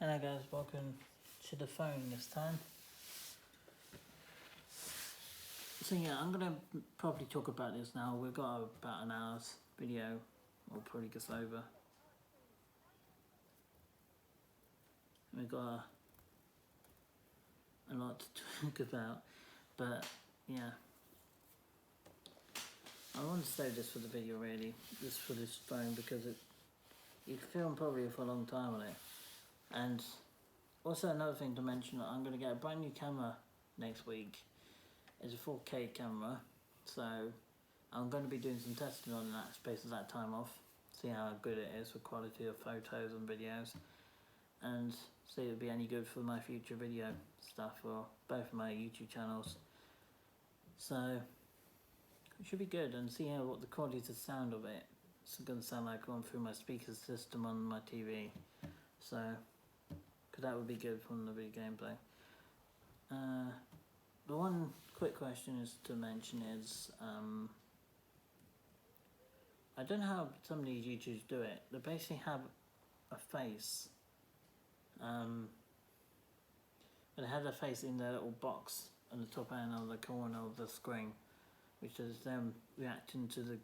Hello guys, welcome to the phone this time. So yeah, I'm gonna probably talk about this now. We've got about an hour's video, or probably just over. We've got a lot to talk about, but yeah. I want to save this for the video really, just for this phone, because you film probably for a long time on it. And also another thing to mention, I'm going to get a brand new camera next week. It's a 4K camera, so I'm going to be doing some testing on that space of that time off, see how good it is for quality of photos and videos, and see if it'll be any good for my future video stuff for both of my YouTube channels. So it should be good, and see how what the quality of the sound of it. It's going to sound like going through my speaker system on my TV, so because that would be good from the video gameplay. The one quick question is to mention is, I don't know how some of these YouTubers do it. They basically have a face, they have their face in their little box at the top end of the corner of the screen, which is them reacting to the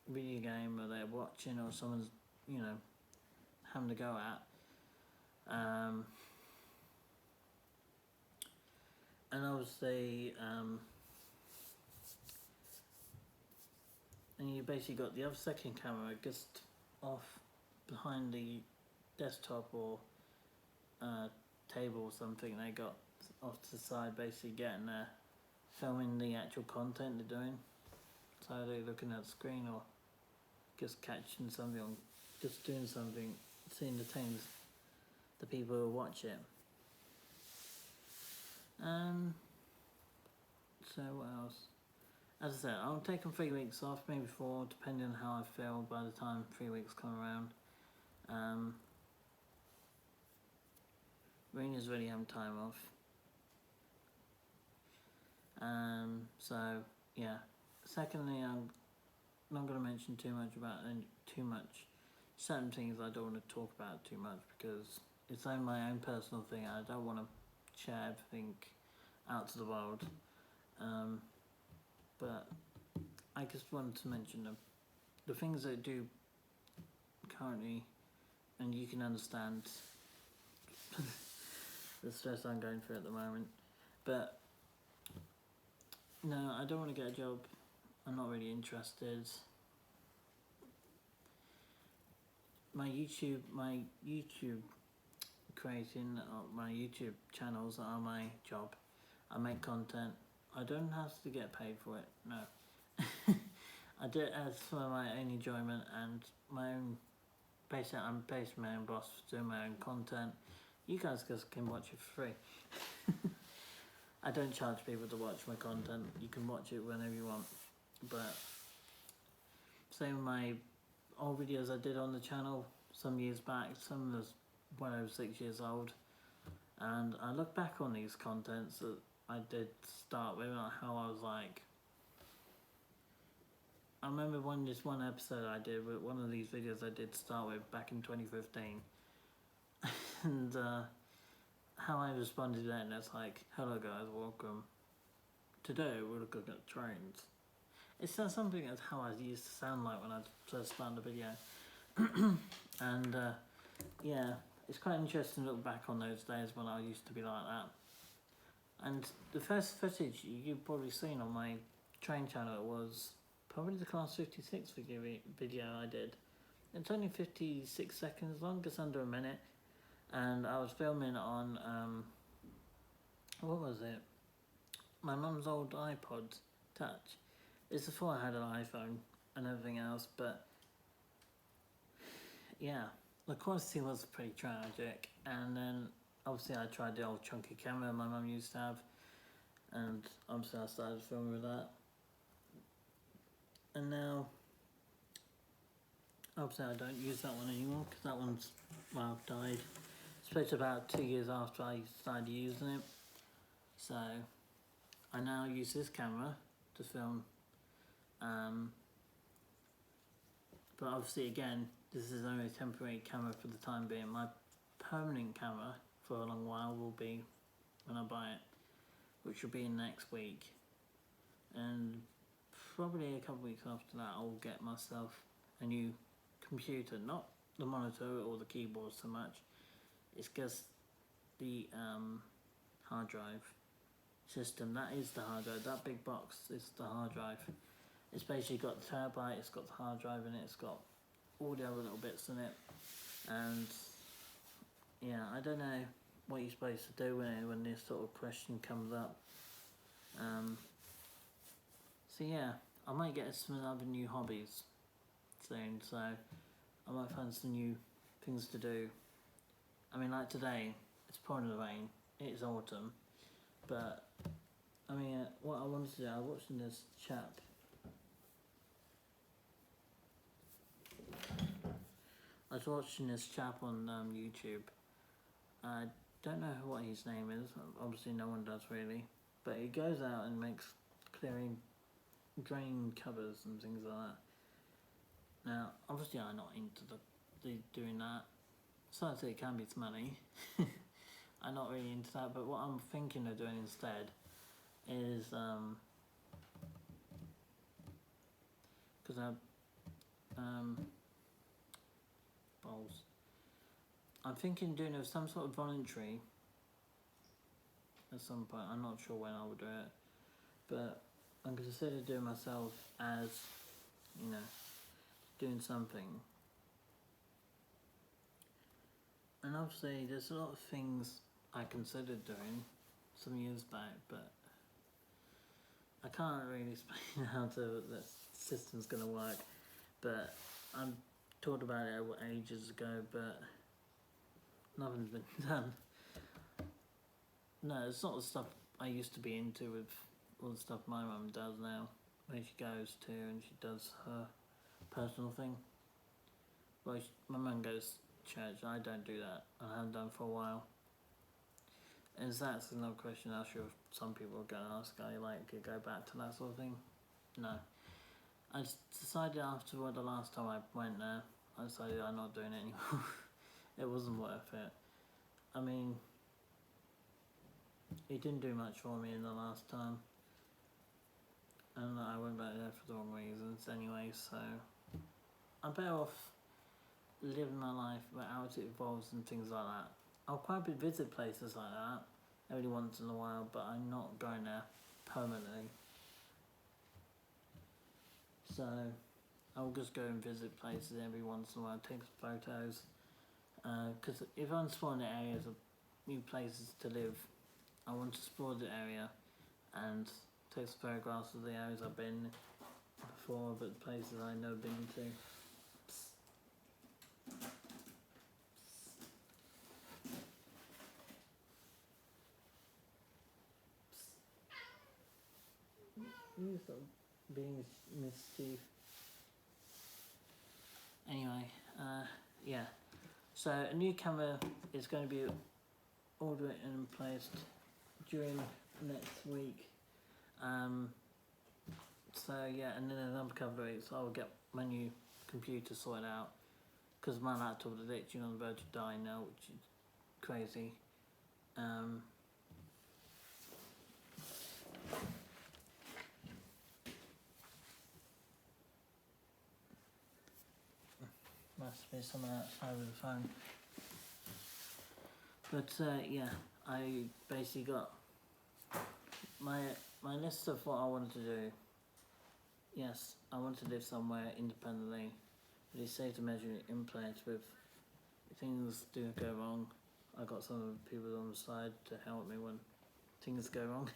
video game or they're watching, or someone's, having to go at. And obviously, and you basically got the other second camera just off behind the desktop or table or something. They got off to the side, basically getting there, filming the actual content they're doing. So they're looking at the screen or just catching something, or just doing something to entertain the people who watch it. So what else? As I said, I'm taking 3 weeks off, maybe 4, depending on how I feel by the time 3 weeks come around. Rena's really having time off. So yeah. Secondly, I'm not going to mention too much certain things I don't want to talk about too much, because it's only my own personal thing. I don't want to share everything out to the world. But I just wanted to mention the things that I do currently, and you can understand the stress I'm going through at the moment. But no, I don't want to get a job. I'm not really interested. My YouTube creating, my YouTube channels are my job. I make content. I don't have to get paid for it, no. I do it as for my own enjoyment and my own, basically I'm basically my own boss, doing my own content. You guys just can watch it for free. I don't charge people to watch my content. You can watch it whenever you want. But same with my old videos I did on the channel some years back, some was when I was 6 years old, and I look back on these contents that I did start with, like how I was like, I remember this one episode I did with one of these videos I did start with back in 2015, and how I responded to that, and it's like, hello guys, welcome. Today we're looking at trains. It's something that's how I used to sound like when I first started the video. And yeah, it's quite interesting to look back on those days when I used to be like that. And the first footage you've probably seen on my train channel was probably the Class 56 video I did. It's only 56 seconds long, just under a minute, and I was filming on what was it? My mum's old iPod Touch. It's before I had an iPhone and everything else, but yeah, the quality was pretty tragic. And then obviously I tried the old chunky camera my mum used to have, and obviously I started filming with that. And now obviously I don't use that one anymore, because that one's, well, died. It's about 2 years after I started using it. So I now use this camera to film. But obviously again, this is only a temporary camera for the time being. My permanent camera for a long while will be when I buy it, which will be in next week, and probably a couple of weeks after that I'll get myself a new computer, not the monitor or the keyboard so much, it's just the hard drive system. That is the hard drive, that big box is the hard drive. It's basically got the terabyte, it's got the hard drive in it, it's got all the other little bits in it, and yeah, I don't know what you're supposed to do when this sort of question comes up. So yeah, I might get some other new hobbies soon, so I might find some new things to do. I mean, like today, it's pouring the rain, it's autumn, but I mean, what I wanted to do, I was watching this chap. I was watching this chap on YouTube. I don't know what his name is, obviously no one does really, but he goes out and makes clearing drain covers and things like that. Now, obviously I'm not into the doing that, so I'd say it can be smelly. I'm not really into that, but what I'm thinking of doing instead is, because bowls. I'm thinking of doing it some sort of voluntary at some point. I'm not sure when I will do it, but I'm considering doing myself as, you know, doing something. And obviously there's a lot of things I considered doing some years back, but I can't really explain how the system's going to work, but I've talked about it ages ago, but nothing's been done. No, it's not the stuff I used to be into with all the stuff my mum does now, where she goes to and she does her personal thing. Well, my mum goes to church, I don't do that, and I haven't done for a while. And that's another question I'm sure some people are going to ask, I like to go back to that sort of thing? No. I decided after the last time I went there, I decided I'm not doing it anymore. It wasn't worth it. I mean, it didn't do much for me in the last time, and I went back there for the wrong reasons anyway, so I'm better off living my life without it evolves and things like that. I'll quite visit places like that every once in a while, but I'm not going there permanently. So I'll just go and visit places every once in a while, take some photos, because if I'm exploring the areas of new places to live, I want to explore the area and take some photographs of the areas I've been before, but the places I've never been to. You stop being mischief. Anyway, yeah. So a new camera is going to be ordered and placed during next week. So yeah, and then in another couple of weeks I'll get my new computer sorted out, because my laptop is literally on the verge of dying now, which is crazy. Must be someone outside with the phone. But yeah, I basically got my list of what I wanted to do. Yes, I want to live somewhere independently, but it's safe to measure in place with things do go wrong. I got some people on the side to help me when things go wrong.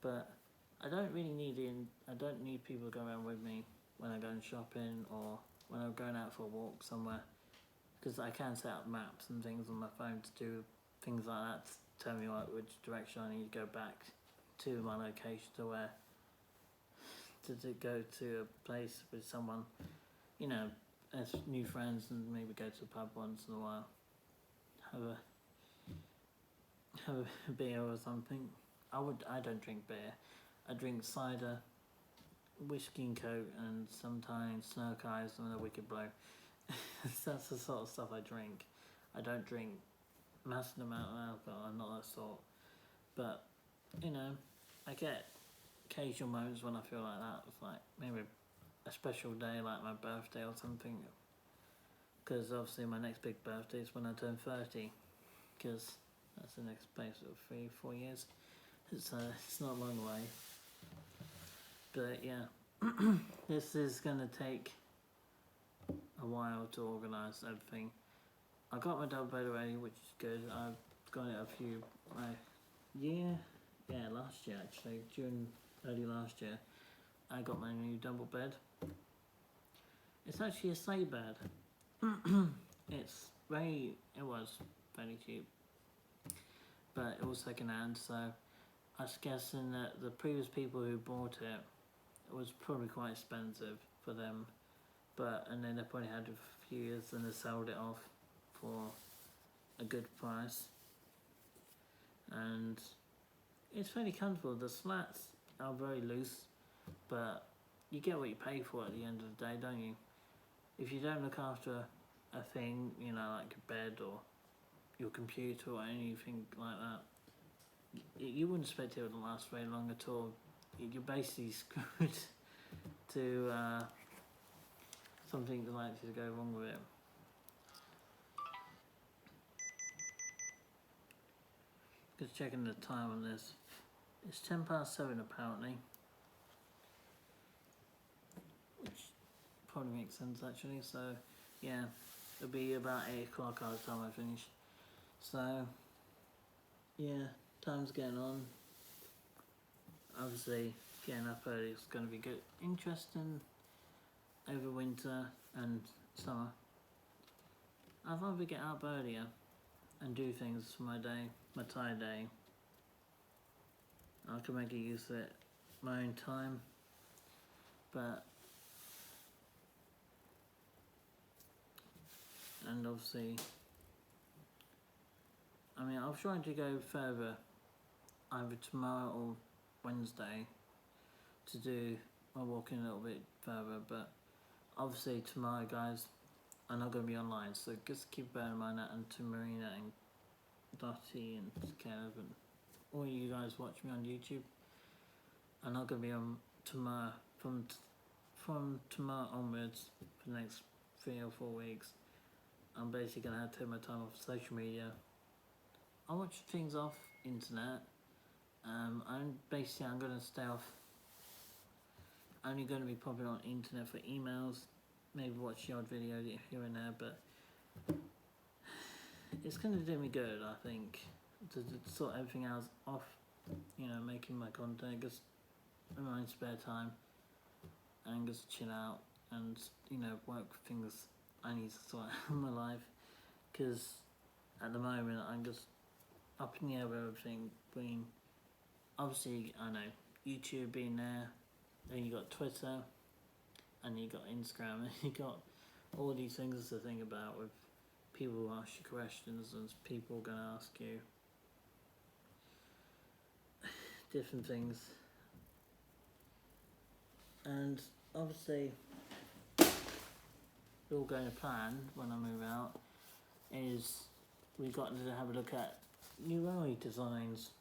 But I don't really need I don't need people to go around with me when I'm going shopping or when I'm going out for a walk somewhere, because I can set up maps and things on my phone to do things like that, to tell me which direction I need to go back to my location, to where to go to a place with someone, you know, as new friends, and maybe go to a pub once in a while, have a beer or something. I don't drink beer. I drink cider, whiskey and coke, and sometimes Snow Eyes and a Wicked Blow. That's the sort of stuff I drink. I don't drink massive amount of alcohol, I'm not that sort. But, you know, I get occasional moments when I feel like that. It's like maybe a special day like my birthday or something. Because obviously my next big birthday is when I turn 30. Because that's the next space of 3-4 years. It's not long away. But yeah, this is going to take a while to organise everything. I got my double bed already, which is good. I've got it last year actually, early last year. I got my new double bed. It's actually a sleigh bed. It was very cheap, but it was second hand, so I was guessing that the previous people who bought it was probably quite expensive for them, and then they probably had it for a few years and they sold it off for a good price. And it's fairly comfortable. The slats are very loose, but you get what you pay for at the end of the day, don't you? If you don't look after a thing, you know, like a bed or your computer or anything like that, you wouldn't expect it to last very long at all. You're basically screwed to something likely to go wrong with it. Just checking the time on this. It's 7:10 apparently, which probably makes sense actually. So yeah, it'll be about 8 o'clock by the time I finish. So yeah, time's getting on. Obviously getting up early is going to be good, interesting over winter and summer. I'd rather get up earlier and do things for my day, my entire day. I can make a use of it my own time, and obviously, I mean, I'm trying to go further either tomorrow or Wednesday to do my walking a little bit further, but obviously tomorrow, guys, I'm not going to be online, so just keep bearing in mind that, and to Marina and Dottie and Kev and all you guys watch me on YouTube, I'm not going to be on tomorrow. From tomorrow onwards, for the next 3 or 4 weeks, I'm basically going to have to take my time off social media. I watch things off internet. I'm going to stay off. Only going to be popping on internet for emails, maybe watch the odd video here and there, but it's going to do me good, I think, to sort everything else off, you know, making my content just in my own spare time, and just chill out and, you know, work things I need to sort out in my life, because at the moment I'm just up in the air with everything, being, obviously, I know, YouTube being there, then you got Twitter, and you got Instagram, and you got all these things to think about with people who ask you questions, and people going to ask you different things. And obviously, all going to plan when I move out is we've got to have a look at new rally designs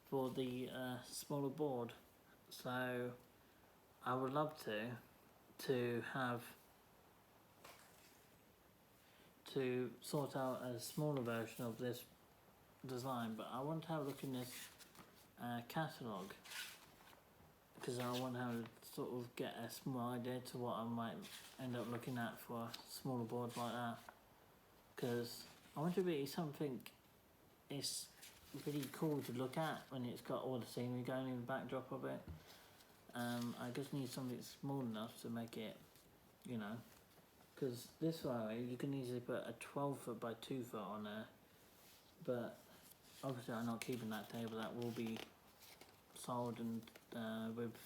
for the smaller board. So I would love to sort out a smaller version of this design, but I want to have a look in this catalogue, because I want to have a sort of get a small idea to what I might end up looking at for a smaller board like that, because I want it to be something it's really cool to look at when it's got all the scenery going in the backdrop of it. I just need something small enough to make it, you know, because this way you can easily put a 12-foot by 2-foot on there, but obviously I'm not keeping that table. That will be sold and with